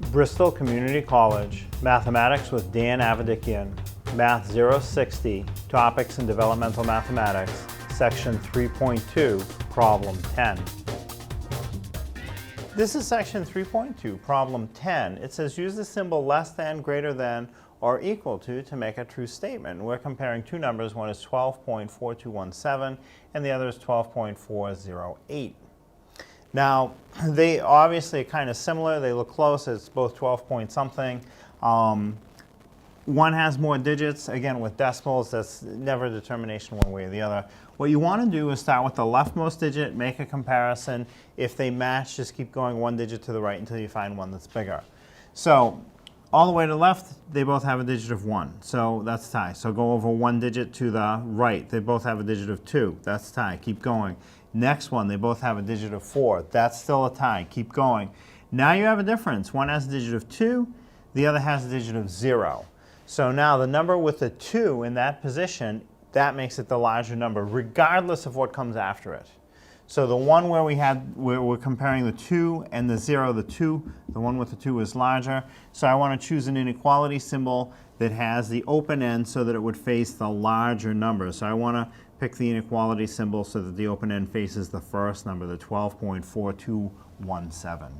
Bristol Community College, Mathematics with Dan Avedikian, Math 060, Topics in Developmental Mathematics, Section 3.2, Problem 10. This is Section 3.2, Problem 10. It says use the symbol less than, greater than, or equal to make a true statement. We're comparing two numbers. One is 12.4217 and the other is 12.408. Now, they obviously are kind of similar. They look close. It's both 12 point something. One has more digits. Again, with decimals, that's never a determination one way or the other. What you want to do is start with the leftmost digit, make a comparison. If they match, just keep going one digit to the right until you find one that's bigger. So all the way to the left, they both have a digit of 1. So that's tie. So go over one digit to the right. They both have a digit of 2. That's tie. Keep going. Next one, they both have a digit of 4. That's still a tie. Keep going. Now you have a difference. One has a digit of 2. The other has a digit of 0. So now the number with the 2 in that position, that makes it the larger number, regardless of what comes after it. So the one where we're comparing the 2 and the 0, the one with the 2 is larger. So I want to choose an inequality symbol that has the open end so that it would face the larger number. So I want to pick the inequality symbol so that the open end faces the first number, the 12.4217.